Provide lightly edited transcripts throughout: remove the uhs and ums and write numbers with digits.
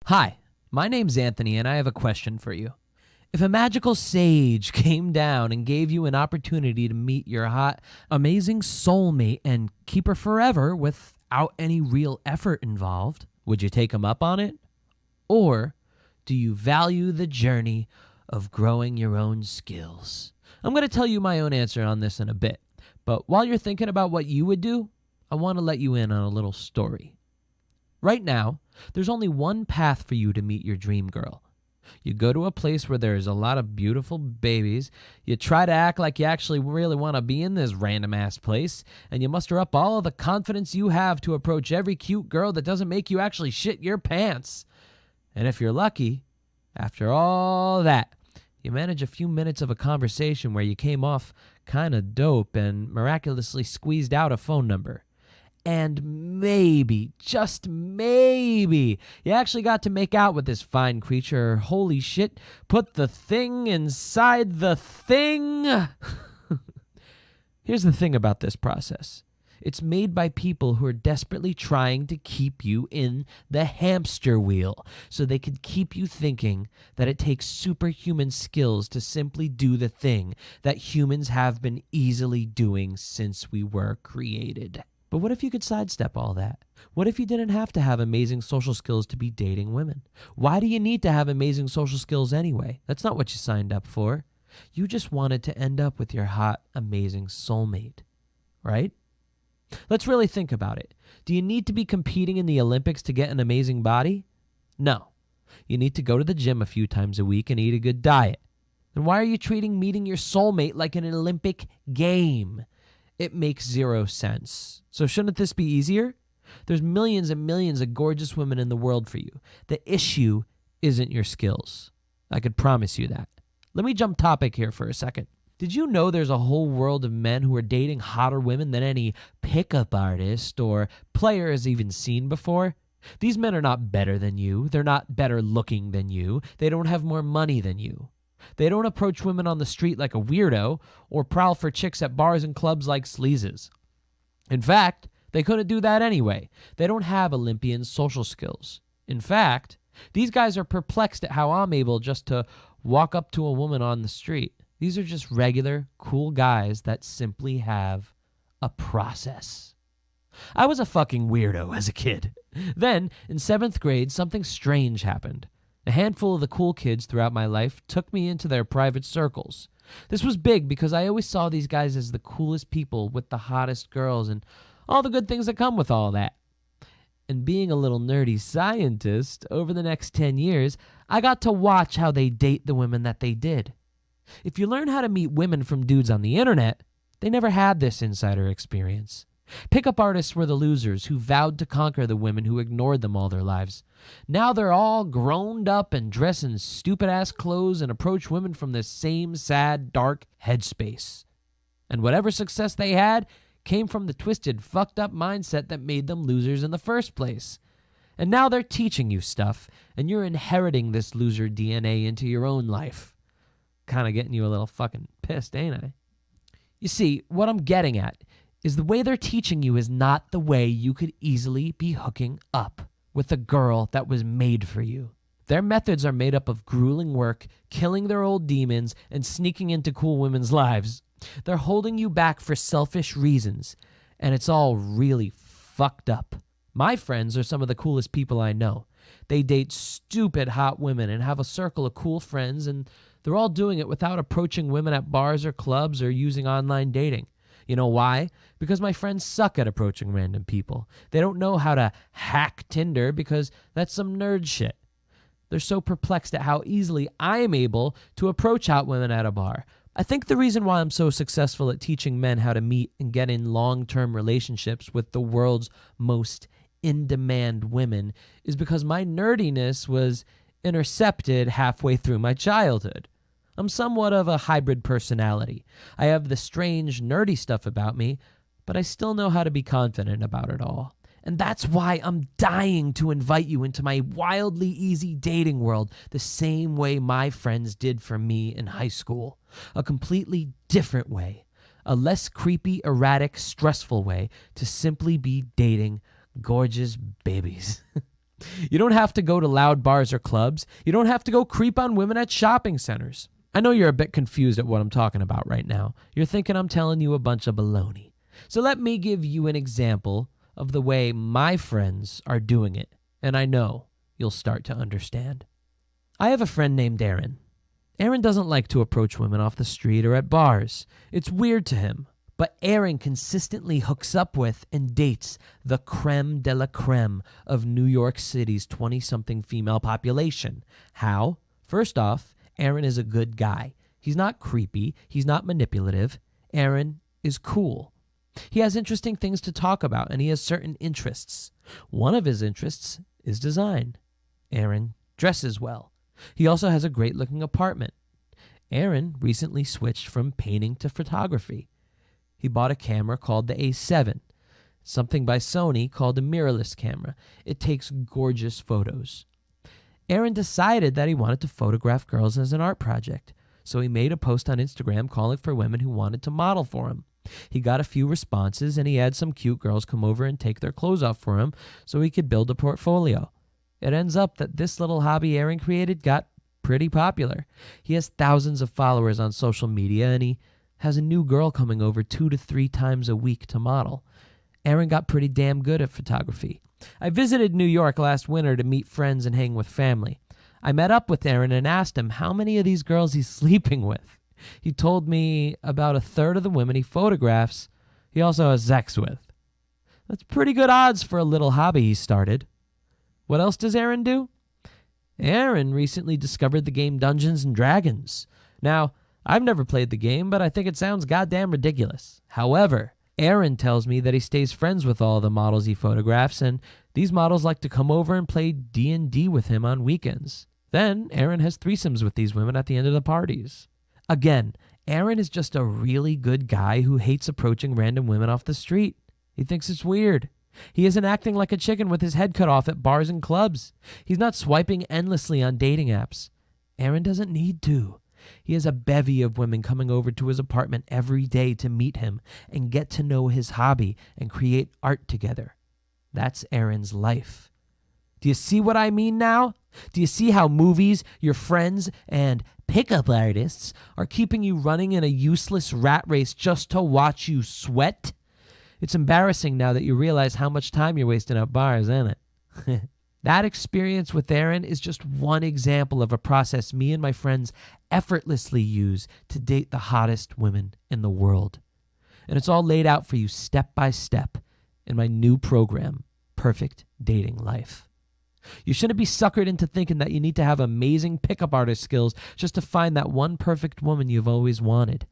Hi, my name's Anthony, and I have a question for you. If a magical sage came down and gave you an opportunity to meet your hot, amazing soulmate and keep her forever without any real effort involved, would you take him up on it? Or do you value the journey of growing your own skills? I'm going to tell you my own answer on this in a bit, but while you're thinking about what you would do, I want to let you in on a little story. Right now, there's only one path for you to meet your dream girl. You go to a place where there's a lot of beautiful babies, you try to act like you actually really want to be in this random-ass place, and you muster up all of the confidence you have to approach every cute girl that doesn't make you actually shit your pants. And if you're lucky, after all that, you manage a few minutes of a conversation where you came off kind of dope and miraculously squeezed out a phone number. And maybe, just maybe, you actually got to make out with this fine creature. Or, holy shit, put the thing inside the thing. Here's the thing about this process. It's made by people who are desperately trying to keep you in the hamster wheel so they can keep you thinking that it takes superhuman skills to simply do the thing that humans have been easily doing since we were created. But what if you could sidestep all that? What if you didn't have to have amazing social skills to be dating women? Why do you need to have amazing social skills anyway? That's not what you signed up for. You just wanted to end up with your hot, amazing soulmate, right? Let's really think about it. Do you need to be competing in the Olympics to get an amazing body? No. You need to go to the gym a few times a week and eat a good diet. Then why are you treating meeting your soulmate like an Olympic game? It makes zero sense. So shouldn't this be easier? There's millions and millions of gorgeous women in the world for you. The issue isn't your skills. I could promise you that. Let me jump topic here for a second. Did you know there's a whole world of men who are dating hotter women than any pickup artist or player has even seen before? These men are not better than you. They're not better looking than you. They don't have more money than you. They don't approach women on the street like a weirdo or prowl for chicks at bars and clubs like sleazes. In fact, they couldn't do that anyway. They don't have Olympian social skills. In fact, these guys are perplexed at how I'm able just to walk up to a woman on the street. These are just regular, cool guys that simply have a process. I was a fucking weirdo as a kid. Then, in 7th grade, something strange happened. A handful of the cool kids throughout my life took me into their private circles. This was big because I always saw these guys as the coolest people with the hottest girls and all the good things that come with all that. And being a little nerdy scientist, over the next 10 years, I got to watch how they date the women that they did. If you learn how to meet women from dudes on the internet, they never had this insider experience. Pickup artists were the losers who vowed to conquer the women who ignored them all their lives. Now they're all grown up and dress in stupid-ass clothes and approach women from the same sad, dark headspace. And whatever success they had came from the twisted, fucked-up mindset that made them losers in the first place. And now they're teaching you stuff, and you're inheriting this loser DNA into your own life. Kind of getting you a little fucking pissed, ain't I? You see, what I'm getting at is the way they're teaching you is not the way you could easily be hooking up with a girl that was made for you. Their methods are made up of grueling work, killing their old demons, and sneaking into cool women's lives. They're holding you back for selfish reasons, and it's all really fucked up. My friends are some of the coolest people I know. They date stupid hot women and have a circle of cool friends, and they're all doing it without approaching women at bars or clubs or using online dating. You know why? Because my friends suck at approaching random people. They don't know how to hack Tinder because that's some nerd shit. They're so perplexed at how easily I'm able to approach hot women at a bar. I think the reason why I'm so successful at teaching men how to meet and get in long-term relationships with the world's most in-demand women is because my nerdiness was intercepted halfway through my childhood. I'm somewhat of a hybrid personality. I have the strange, nerdy stuff about me, but I still know how to be confident about it all. And that's why I'm dying to invite you into my wildly easy dating world the same way my friends did for me in high school. A completely different way. A less creepy, erratic, stressful way to simply be dating gorgeous babies. You don't have to go to loud bars or clubs. You don't have to go creep on women at shopping centers. I know you're a bit confused at what I'm talking about right now. You're thinking I'm telling you a bunch of baloney. So let me give you an example of the way my friends are doing it, and I know you'll start to understand. I have a friend named Aaron. Aaron doesn't like to approach women off the street or at bars. It's weird to him. But Aaron consistently hooks up with and dates the creme de la creme of New York City's 20-something female population. How? First off, Aaron is a good guy. He's not creepy. He's not manipulative. Aaron is cool. He has interesting things to talk about, and he has certain interests. One of his interests is design. Aaron dresses well. He also has a great-looking apartment. Aaron recently switched from painting to photography. He bought a camera called the A7, something by Sony called a mirrorless camera. It takes gorgeous photos. Aaron decided that he wanted to photograph girls as an art project, so he made a post on Instagram calling for women who wanted to model for him. He got a few responses, and he had some cute girls come over and take their clothes off for him so he could build a portfolio. It ends up that this little hobby Aaron created got pretty popular. He has thousands of followers on social media, and he has a new girl coming over 2 to 3 times a week to model. Aaron got pretty damn good at photography. I visited New York last winter to meet friends and hang with family. I met up with Aaron and asked him how many of these girls he's sleeping with. He told me about a third of the women he photographs he also has sex with. That's pretty good odds for a little hobby he started. What else does Aaron do? Aaron recently discovered the game Dungeons and Dragons. Now, I've never played the game, but I think it sounds goddamn ridiculous. However, Aaron tells me that he stays friends with all the models he photographs, and these models like to come over and play D&D with him on weekends. Then, Aaron has threesomes with these women at the end of the parties. Again, Aaron is just a really good guy who hates approaching random women off the street. He thinks it's weird. He isn't acting like a chicken with his head cut off at bars and clubs. He's not swiping endlessly on dating apps. Aaron doesn't need to. He has a bevy of women coming over to his apartment every day to meet him and get to know his hobby and create art together. That's Aaron's life. Do you see what I mean now? Do you see how movies, your friends, and pickup artists are keeping you running in a useless rat race just to watch you sweat? It's embarrassing now that you realize how much time you're wasting at bars, isn't it? That experience with Aaron is just one example of a process me and my friends effortlessly use to date the hottest women in the world. And it's all laid out for you step by step in my new program, Perfect Dating Life. You shouldn't be suckered into thinking that you need to have amazing pickup artist skills just to find that one perfect woman you've always wanted.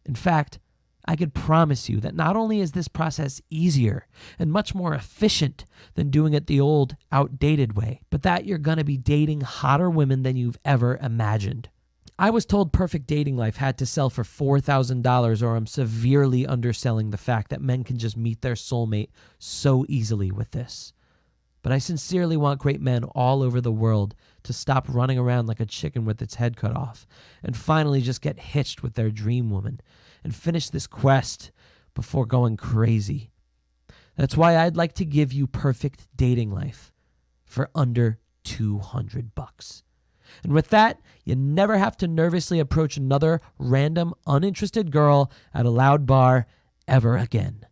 In fact, I could promise you that not only is this process easier and much more efficient than doing it the old, outdated way, but that you're going to be dating hotter women than you've ever imagined. I was told Perfect Dating Life had to sell for $4,000, or I'm severely underselling the fact that men can just meet their soulmate so easily with this. But I sincerely want great men all over the world to stop running around like a chicken with its head cut off and finally just get hitched with their dream woman and finish this quest before going crazy. That's why I'd like to give you Perfect Dating Life for under $200. And with that, you never have to nervously approach another random, uninterested girl at a loud bar ever again.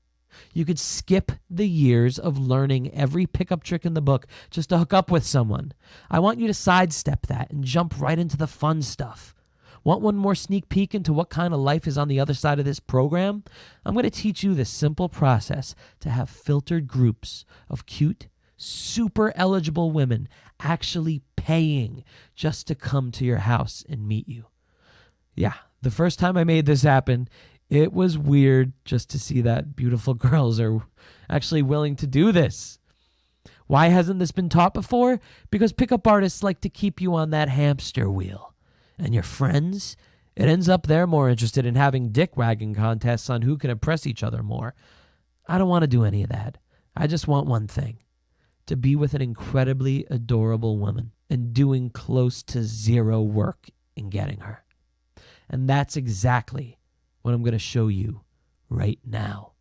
You could skip the years of learning every pickup trick in the book just to hook up with someone. I want you to sidestep that and jump right into the fun stuff. Want one more sneak peek into what kind of life is on the other side of this program? I'm going to teach you this simple process to have filtered groups of cute, super eligible women actually paying just to come to your house and meet you. Yeah, the first time I made this happen, it was weird just to see that beautiful girls are actually willing to do this. Why hasn't this been taught before? Because pickup artists like to keep you on that hamster wheel. And your friends, it ends up they're more interested in having dick wagging contests on who can impress each other more. I don't want to do any of that. I just want one thing: to be with an incredibly adorable woman and doing close to zero work in getting her. And that's exactly what I'm going to show you right now.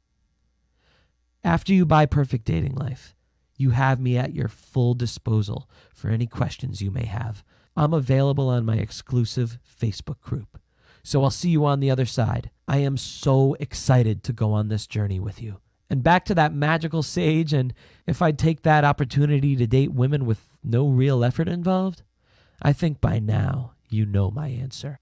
After you buy Perfect Dating Life, You have me at your full disposal for any questions you may have. I'm available on my exclusive Facebook group. So I'll see you on the other side. I am so excited to go on this journey with you. And back to that magical sage, and if I'd take that opportunity to date women with no real effort involved, I think by now you know my answer.